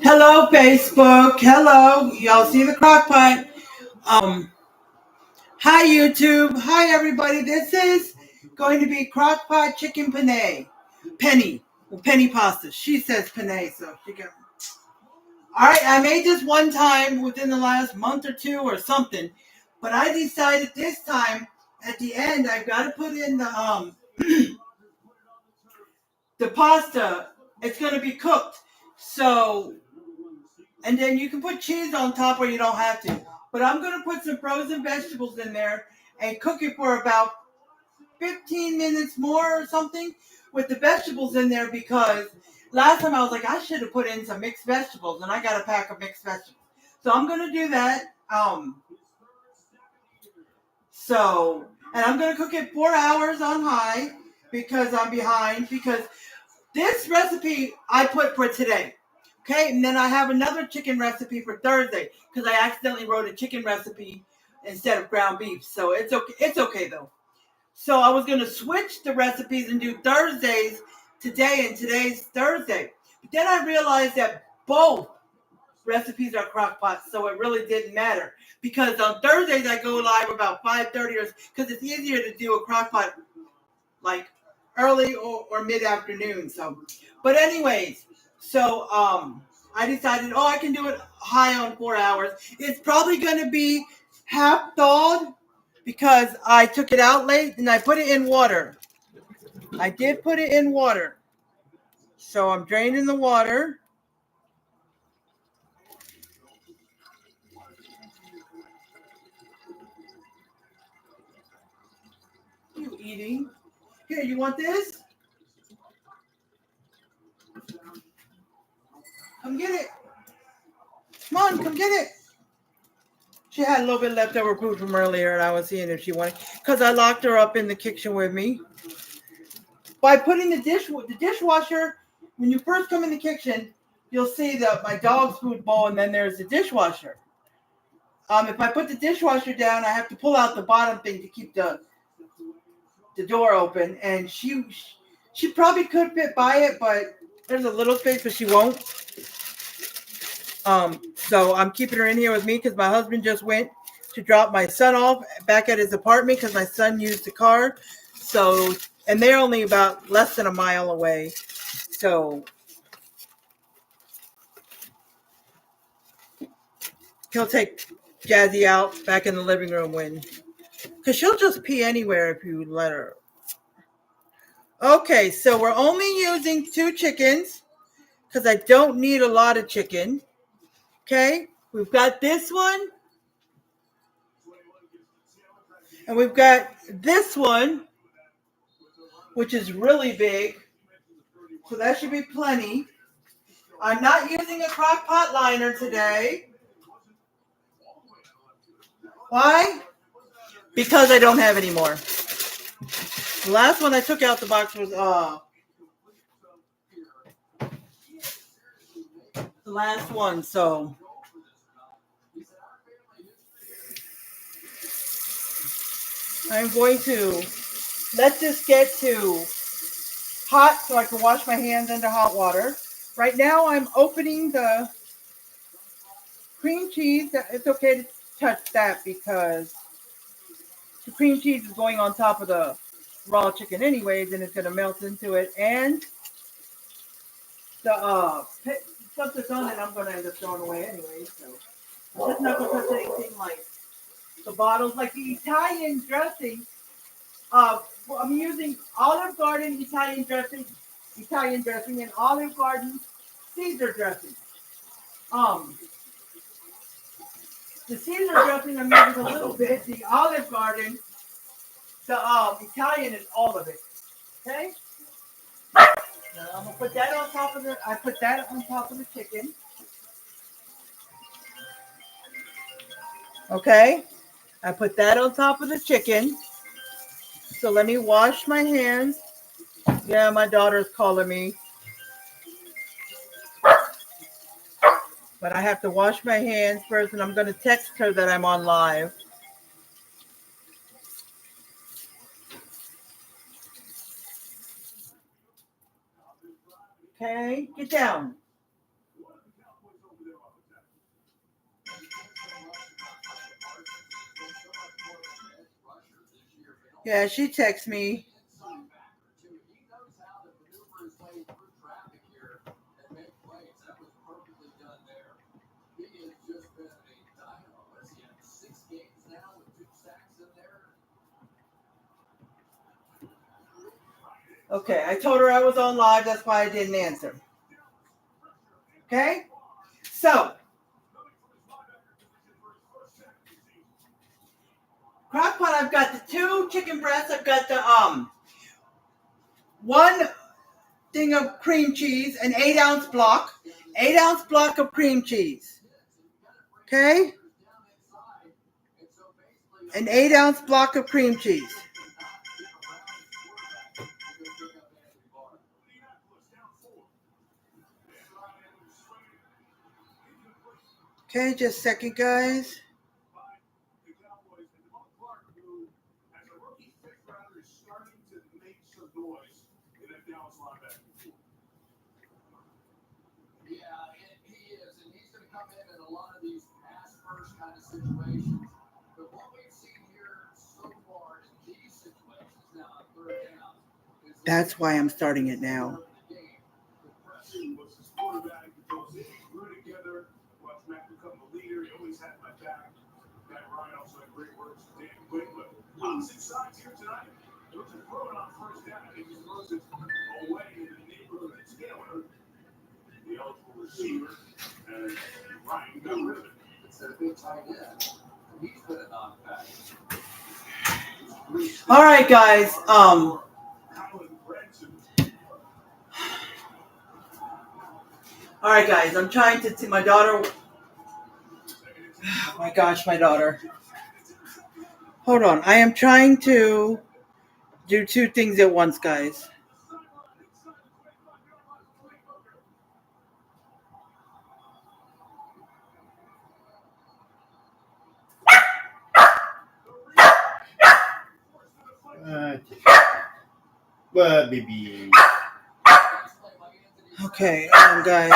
Hello, Facebook. Hello. Y'all see the Crockpot. Um, Hi, YouTube. Hi, everybody. This is going to be Crockpot chicken penne. Penny. Well, penny pasta. She says penne, so she can. All right, I made this one time within the last month or two or something, but I decided this time at the end I've got to put in the pasta. It's going to be cooked. So, and then you can put cheese on top or you don't have to. But I'm going to put some frozen vegetables in there and cook it for about 15 minutes more or something with the vegetables in there, because last time I was like, I should have put in some mixed vegetables, and I got a pack of mixed vegetables. So I'm going to do that. And I'm going to cook it 4 hours on high because I'm behind, because this recipe I put for today. Okay, and then I have another chicken recipe for Thursday because I accidentally wrote a chicken recipe instead of ground beef. So it's okay. It's okay though. So I was going to switch the recipes and do Thursdays today, and today's Thursday. But then I realized that both recipes are crock pots, so it really didn't matter. Because on Thursdays I go live about 5:30, or because it's easier to do a crock pot like early or mid-afternoon. So, but anyways, so I decided, I can do it high on 4 hours. It's probably going to be half thawed because I took it out late and I put it in water. I did put it in water. So I'm draining the water. You eating? Here, you want this? Come get it. Come on, come get it. She had a little bit leftover food from earlier, and I was seeing if she wanted, because I locked her up in the kitchen with me. By putting the dishwasher, when you first come in the kitchen, you'll see my dog's food bowl, and then there's the dishwasher. If I put the dishwasher down, I have to pull out the bottom thing to keep the door open, and she probably could fit by it, but there's a little space, but she won't. So I'm keeping her in here with me because my husband just went to drop my son off back at his apartment because my son used the car. So, and they're only about less than a mile away. So he'll take Jazzy out back in the living room because she'll just pee anywhere if you let her. Okay, so we're only using 2 chickens because I don't need a lot of chicken. Okay, we've got this one. And we've got this one, which is really big. So that should be plenty. I'm not using a crock pot liner today. Why? Because I don't have any more. The last one I took out the box was the last one. So I'm going to let this get to hot so I can wash my hands under hot water. Right now I'm opening the cream cheese. It's okay to touch that because the cream cheese is going on top of the raw chicken anyways, and it's going to melt into it. And the stuff that's on it, I'm going to end up throwing away anyways. So I'm just not going to touch anything like the bottles, like the Italian dressing. I'm using Olive Garden Italian dressing, and Olive Garden Caesar dressing. The Caesar dressing I'm using a little bit. The Olive Garden, the Italian is all of it. Okay. Now I'm gonna put that on top of the. I put that on top of the chicken. Okay. I put that on top of the chicken. So let me wash my hands. Yeah, my daughter's calling me. But I have to wash my hands first, and I'm going to text her that I'm on live. Okay, get down. Yeah, she texts me. Okay, I told her I was on live. That's why I didn't answer. Okay, so Crockpot, I've got the 2 chicken breasts. I've got the 1 thing of cream cheese, an 8-ounce block, 8-ounce block of cream cheese. Okay, an 8-ounce block of cream cheese. Okay, just a second, guys. That's why I'm starting it now. All right, guys. All right, guys. I'm trying to. My daughter. Oh my gosh, my daughter. Hold on. I am trying to do 2 things at once, guys. Well, baby. Okay, guys.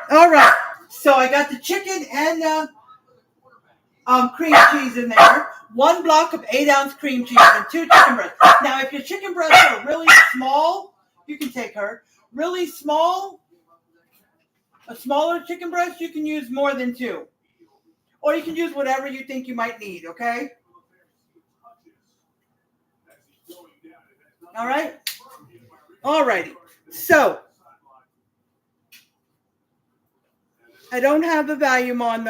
All right. So I got the chicken and cream cheese in there. 1 block of 8-ounce cream cheese and 2 chicken breasts. Now, if your chicken breasts are really small, you can take her. Really small, a smaller chicken breast, you can use more than 2. Or you can use whatever you think you might need, okay? All right? All righty. So, I don't have the volume on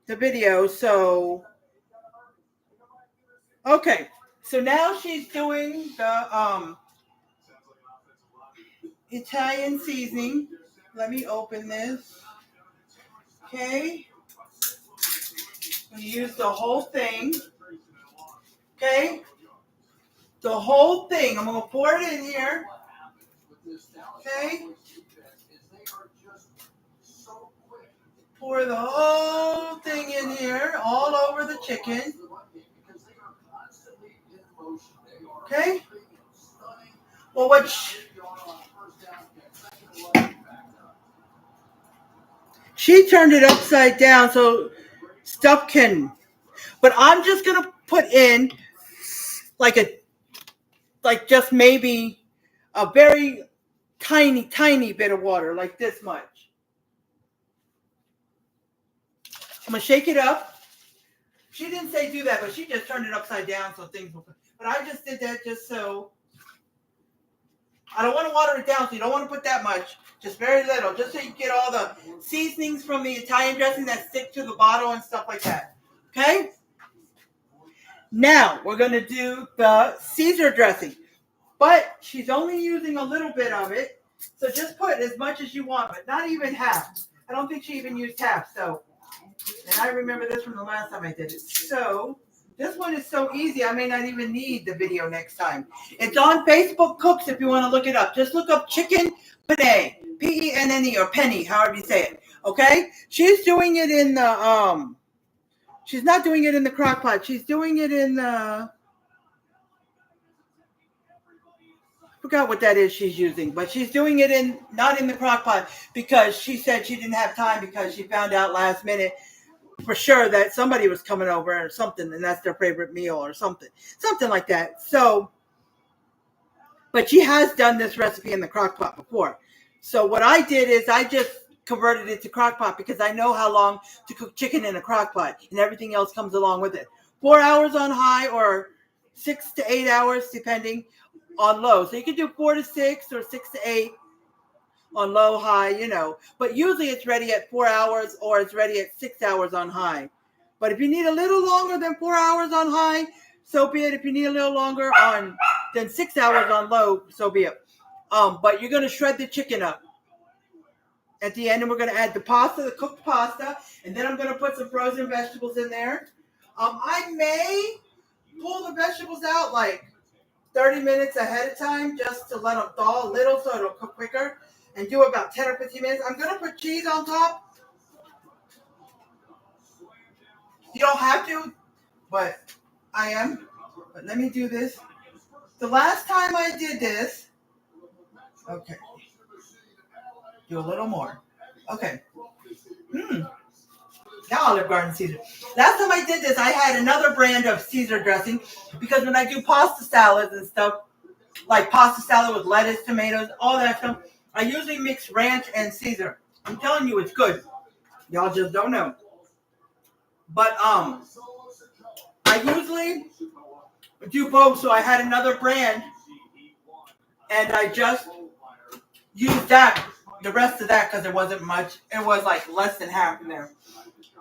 the video, so okay. So now she's doing the Italian seasoning. Let me open this. Okay. I'm gonna use the whole thing. Okay. The whole thing. I'm gonna pour it in here. Okay. Pour the whole thing in here, all over the chicken. Okay. Well, she turned it upside down so stuff can. But I'm just gonna put in like just maybe a very tiny bit of water, like this much. I'm gonna shake it up. She didn't say do that, but she just turned it upside down so things will. But I just did that just so. I don't want to water it down, so you don't want to put that much. Just very little, just so you get all the seasonings from the Italian dressing that stick to the bottle and stuff like that. Okay? Now, we're going to do the Caesar dressing. But she's only using a little bit of it, so just put as much as you want, but not even half. I don't think she even used half, so. And I remember this from the last time I did it. So, this one is so easy, I may not even need the video next time. It's on Facebook Cooks if you want to look it up. Just look up chicken penne, P-E-N-N-E, or penny, however you say it. Okay? She's doing it in the, she's not doing it in the Crockpot. She's doing it in the, Forgot what that is she's using, but she's doing it not in the crock pot because she said she didn't have time because she found out last minute for sure that somebody was coming over or something, and that's their favorite meal or something like that. So, but she has done this recipe in the crock pot before. So what I did is I just converted it to crock pot because I know how long to cook chicken in a crock pot, and everything else comes along with it. 4 hours on high or 6 to 8 hours depending on low. So you can do 4 to 6 or 6 to 8 on low, high, but usually it's ready at 4 hours or it's ready at 6 hours on high. But if you need a little longer than 4 hours on high, so be it. If you need a little longer than 6 hours on low, so be it. But you're going to shred the chicken up at the end, and we're going to add the cooked pasta, and then I'm going to put some frozen vegetables in there. I may pull the vegetables out like 30 minutes ahead of time just to let them thaw a little so it'll cook quicker, and do about 10 or 15 minutes. I'm going to put cheese on top. You don't have to, but I am. But let me do this. The last time I did this, okay, do a little more. Okay. Now Olive Garden Caesar. Last time I did this, I had another brand of Caesar dressing because when I do pasta salads and stuff, like pasta salad with lettuce, tomatoes, all that stuff, I usually mix ranch and Caesar. I'm telling you, it's good. Y'all just don't know. But I usually do both, so I had another brand, and I just used that, the rest of that, because it wasn't much. It was like less than half in there.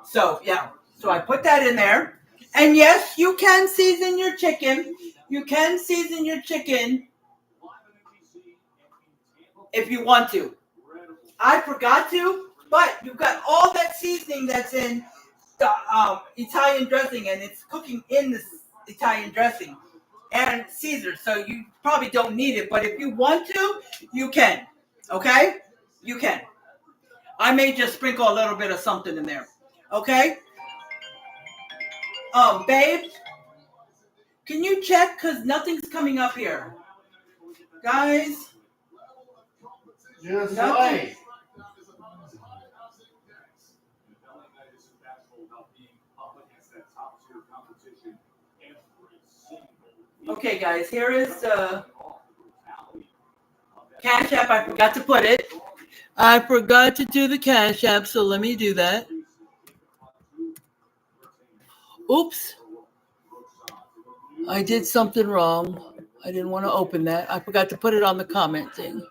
So, yeah. So I put that in there. And yes, you can season your chicken. You can season your chicken if you want to. I forgot to, but you've got all that seasoning that's in the Italian dressing, and it's cooking in this Italian dressing and Caesar. So you probably don't need it, but if you want to, you can. Okay? You can. I may just sprinkle a little bit of something in there. Okay? Babe, can you check? Because nothing's coming up here. Guys. Just nothing. wait. Okay, guys, here is the Cash App. I forgot to put it. I forgot to do the Cash App, so let me do that. Oops. I did something wrong. I didn't want to open that. I forgot to put it on the comment thing.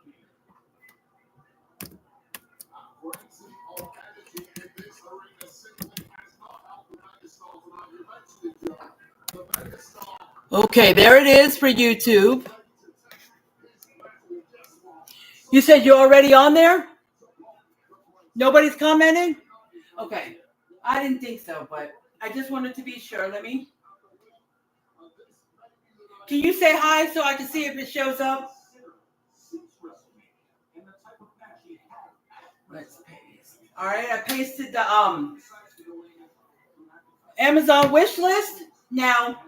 Okay, there it is for YouTube. You said you're already on there? Nobody's commenting? Okay. I didn't think so, but I just wanted to be sure. Can you say hi so I can see if it shows up? Let's paste. All right, I pasted the Amazon wish list. Now,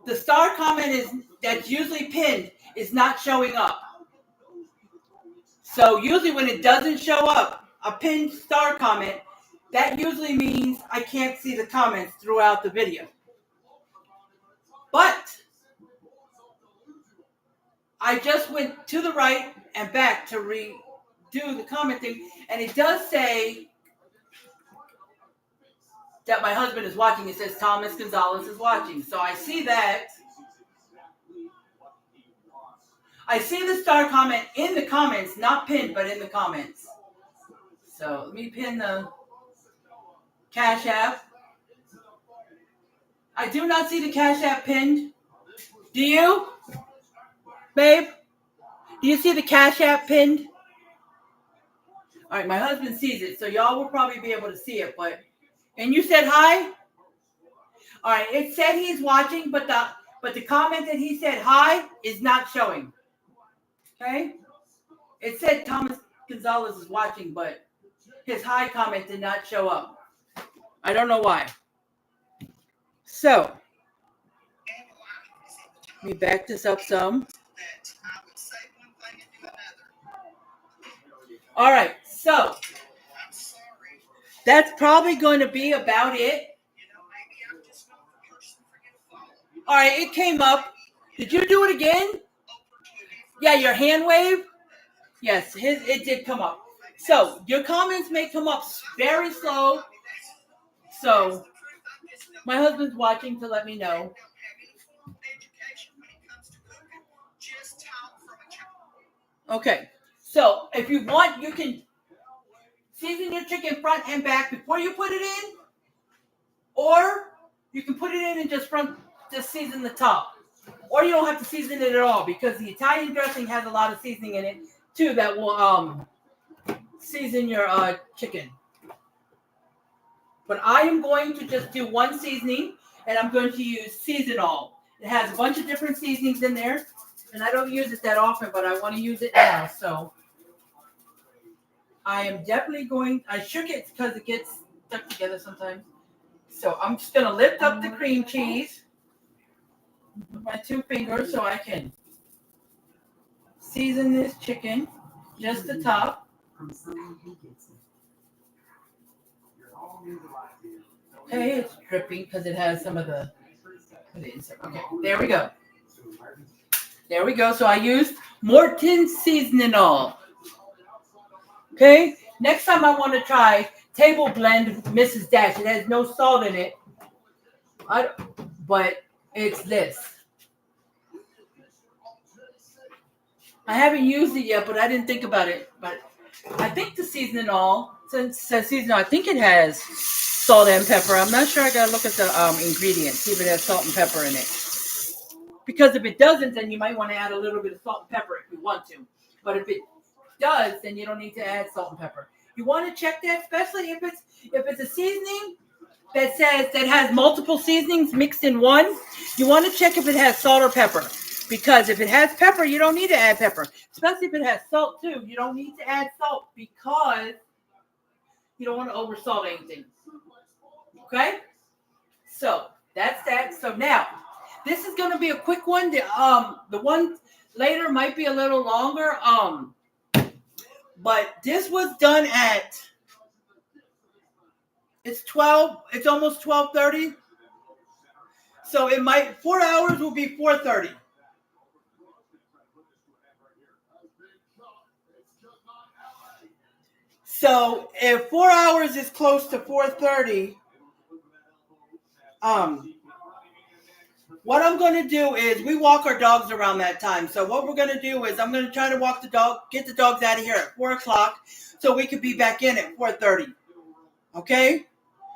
the star comment that's usually pinned is not showing up. So usually when it doesn't show up, a pinned star comment, that usually means I can't see the comments throughout the video. But I just went to the right and back to redo the commenting, and it does say that my husband is watching. It says Thomas Gonzalez is watching. So I see that. I see the star comment in the comments, not pinned, but in the comments. So let me pin the Cash App. I do not see the Cash App pinned. Do you? Babe? Do you see the Cash App pinned? All right, my husband sees it, so y'all will probably be able to see it. And you said hi? All right, it said he's watching, but the comment that he said hi is not showing. Okay? It said Thomas Gonzalez is watching, but his hi comment did not show up. I don't know why. So, Let me back this up some. All right, so that's probably going to be about it. All right, it came up. Did you do it again? Yeah, your hand wave? Yes, it did come up. So your comments may come up very slow. So my husband's watching to let me know. Okay, so if you want, you can season your chicken front and back before you put it in, or you can put it in and just season the top. Or you don't have to season it at all because the Italian dressing has a lot of seasoning in it too that will season your chicken. But I am going to just do one seasoning, and I'm going to use Season All. It has a bunch of different seasonings in there, and I don't use it that often, but I want to use it now. So I am definitely going. I shook it because it gets stuck together sometimes. So I'm just going to lift up the cream cheese with my 2 fingers so I can season this chicken, just the top. Okay, it's dripping because it has some of the. Okay, there we go. There we go. So I used Morton's Seasoning All. Okay, next time I want to try Table Blend Mrs. Dash. It has no salt in it, but it's this. I haven't used it yet, but I didn't think about it. But I think the Seasoning All, since it says Seasoning All, I think it has salt and pepper. I'm not sure. I gotta look at the ingredients, see if it has salt and pepper in it. Because if it doesn't, then you might want to add a little bit of salt and pepper if you want to. But if it does, then you don't need to add salt and pepper. You want to check that, especially if it's a seasoning that has multiple seasonings mixed in one. You want to check if it has salt or pepper. Because if it has pepper, you don't need to add pepper. Especially if it has salt too. You don't need to add salt because you don't want to oversalt anything. Okay? So that's that. So now, this is going to be a quick one. The one later might be a little longer. But this was done at, it's almost 12:30. So 4 hours will be 4:30. So if 4 hours is close to 4:30, what I'm going to do is we walk our dogs around that time. So what we're going to do is I'm going to try to get the dogs out of here at 4 o'clock so we could be back in at 4:30. Okay?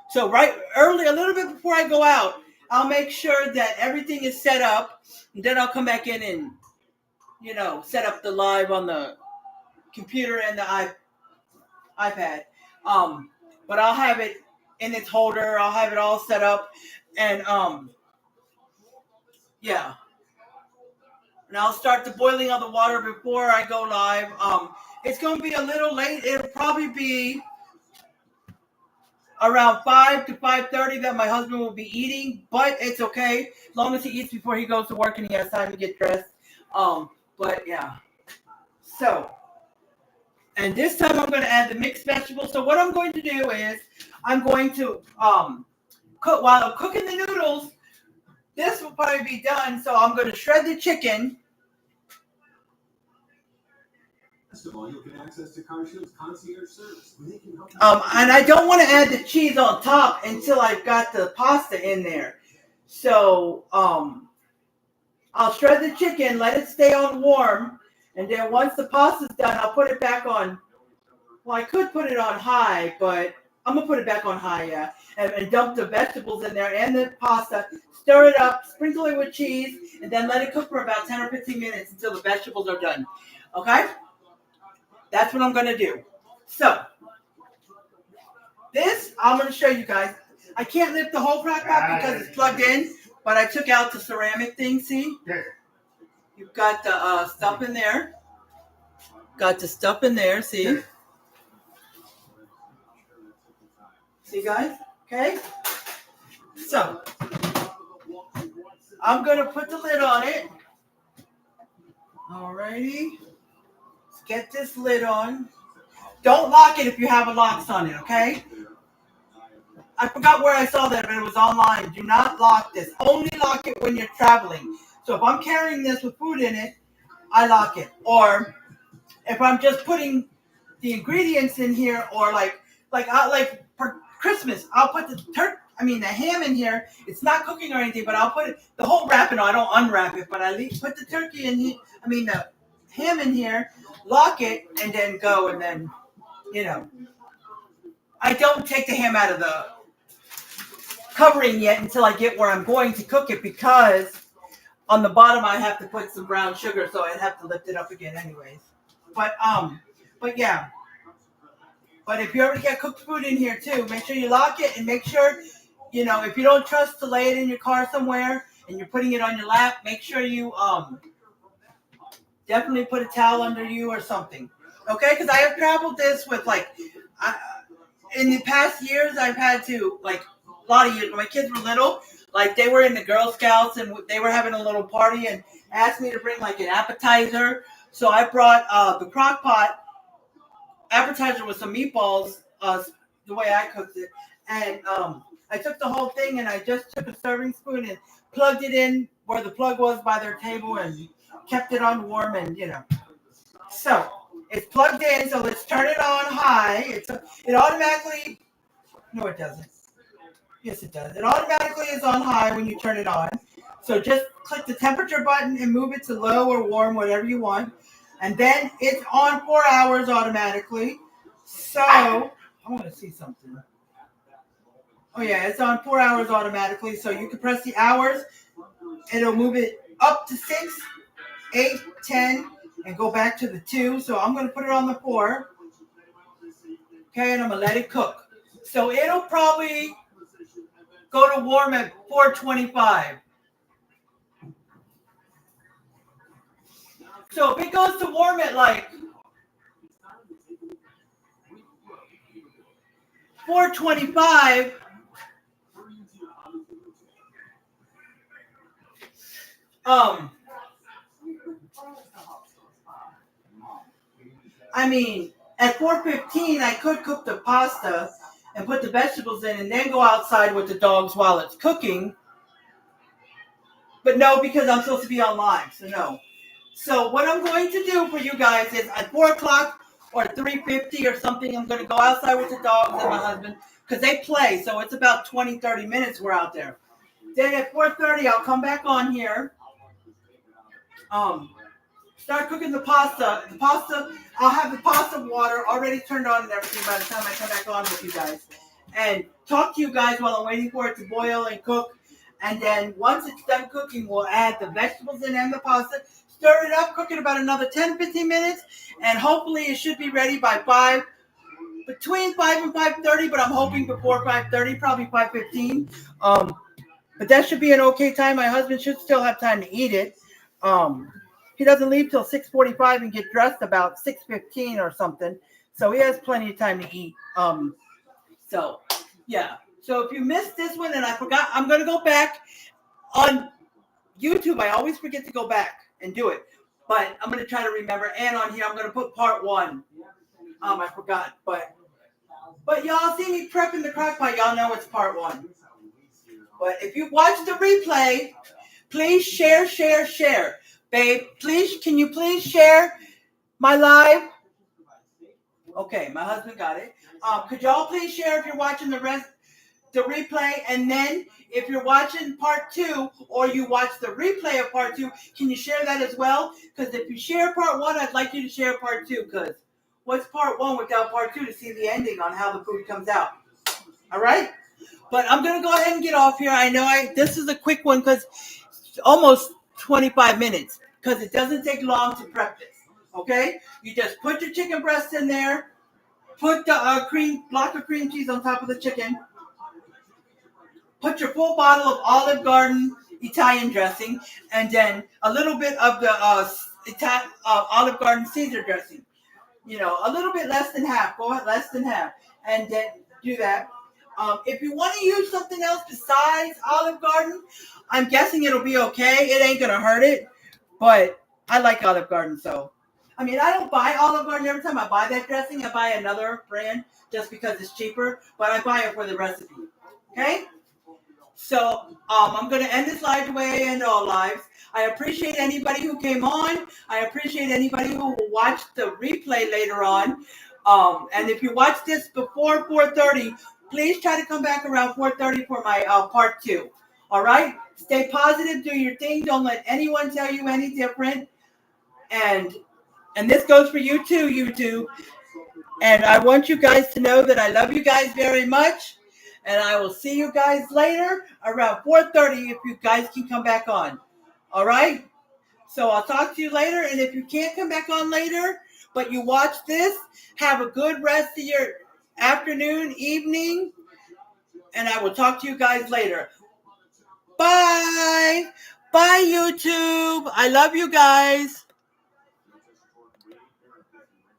So right early, a little bit before I go out, I'll make sure that everything is set up. And then I'll come back in and, set up the live on the computer and the iPad. But I'll have it in its holder. I'll have it all set up. And, yeah. And I'll start the boiling of the water before I go live. It's going to be a little late. It'll probably be around 5 to 5:30 that my husband will be eating, but it's okay as long as he eats before he goes to work and he has time to get dressed. But yeah. So, and this time I'm going to add the mixed vegetables. So what I'm going to do is I'm going to cook while I'm cooking the noodles. This will probably be done, so I'm going to shred the chicken. First of all, you'll get access to CarShield's concierge service. They can help you. And I don't want to add the cheese on top until I've got the pasta in there. So I'll shred the chicken, let it stay on warm, and then once the pasta's done, I'll put it back on. Well, I could put it on high, but I'm going to put it back on high, yeah, and dump the vegetables in there and the pasta. Stir it up, sprinkle it with cheese, and then let it cook for about 10 or 15 minutes until the vegetables are done. Okay? That's what I'm going to do. So, this, I'm going to show you guys. I can't lift the whole Crockpot because it's plugged in, but I took out the ceramic thing, see? You've got the stuff in there. Got the stuff in there, see? See, guys? Okay? So, I'm going to put the lid on it. Alrighty. Let's get this lid on. Don't lock it if you have a locks on it, okay? I forgot where I saw that, but it was online. Do not lock this. Only lock it when you're traveling. So if I'm carrying this with food in it, I lock it. Or if I'm just putting the ingredients in here, or like for Christmas, I'll put the ham in here. It's not cooking or anything, but I'll put it the whole wrap in. I don't unwrap it, but put the turkey in here. The ham in here, lock it, and then go. And then I don't take the ham out of the covering yet until I get where I'm going to cook it, because on the bottom I have to put some brown sugar, so I'd have to lift it up again anyways. But yeah. But if you ever get cooked food in here too, make sure you lock it, and make sure, if you don't trust to lay it in your car somewhere and you're putting it on your lap, make sure you definitely put a towel under you or something. Okay? Because I have traveled this with in the past years I've had to, a lot of years when my kids were little, they were in the Girl Scouts and they were having a little party and asked me to bring an appetizer. So I brought the Crockpot appetizer with some meatballs, the way I cooked it. And I took the whole thing and I just took a serving spoon and plugged it in where the plug was by their table and kept it on warm, and So it's plugged in, so let's turn it on high. It automatically, no it doesn't. Yes it does. It automatically is on high when you turn it on. So just click the temperature button and move it to low or warm, whatever you want. And then it's on 4 hours automatically. So, I want to see something. Oh yeah, it's on 4 hours automatically. So you can press the hours. It'll move it up to 6, 8, 10, and go back to the 2. So I'm going to put it on the 4. Okay, and I'm going to let it cook. So it'll probably go to warm at 425. So if it goes to warm at 425, at 4:15 I could cook the pasta and put the vegetables in and then go outside with the dogs while it's cooking. But no, because I'm supposed to be on live, so no. So what I'm going to do for you guys is at 4 o'clock or 3:50 or something, I'm going to go outside with the dogs and my husband, because they play, so it's about 20, 30 minutes we're out there. Then at 4:30 I'll come back on here. Start cooking the pasta. I'll have the pasta water already turned on and everything by the time I come back on with you guys. And talk to you guys while I'm waiting for it to boil and cook. And then once it's done cooking, we'll add the vegetables in and the pasta. Stir it up, cook it about another 10, 15 minutes. And hopefully it should be ready by between 5 and 5:30, but I'm hoping before 5:30, probably 5:15. But that should be an okay time. My husband should still have time to eat it. He doesn't leave till 6:45 and get dressed about 6:15 or something. So he has plenty of time to eat. So, yeah. So if you missed this one and I forgot, I'm going to go back on YouTube. I always forget to go back and do it. But I'm going to try to remember. And on here, I'm going to put part 1. I forgot. But y'all see me prepping the Crockpot. Y'all know it's part 1. But if you watch the replay, please share. Babe, can you please share my live? Okay, my husband got it. Could y'all please share if you're watching the replay? And then if you're watching part 2 or you watch the replay of part 2, can you share that as well? Because if you share part 1, I'd like you to share part 2. Because what's part 1 without part 2 to see the ending on how the food comes out? All right? But I'm going to go ahead and get off here. I know this is a quick one because it's almost 25 minutes. Because it doesn't take long to prep this, okay? You just put your chicken breasts in there, put the block of cream cheese on top of the chicken, put your full bottle of Olive Garden Italian dressing, and then a little bit of the Olive Garden Caesar dressing. A little bit less than half. Go ahead, less than half, and then do that. If you want to use something else besides Olive Garden, I'm guessing it'll be okay. It ain't gonna hurt it. But I like Olive Garden, so. I mean, I don't buy Olive Garden every time I buy that dressing. I buy another brand just because it's cheaper, but I buy it for the recipe. Okay? So I'm going to end this live the way I end all lives. I appreciate anybody who came on. I appreciate anybody who will watch the replay later on. And if you watch this before 4:30, please try to come back around 4:30 for my part 2. All right? Stay positive. Do your thing. Don't let anyone tell you any different. And this goes for you too, YouTube. And I want you guys to know that I love you guys very much. And I will see you guys later around 4:30 if you guys can come back on. All right? So I'll talk to you later. And if you can't come back on later, but you watch this, have a good rest of your afternoon, evening. And I will talk to you guys later. Bye. Bye, YouTube. I love you guys.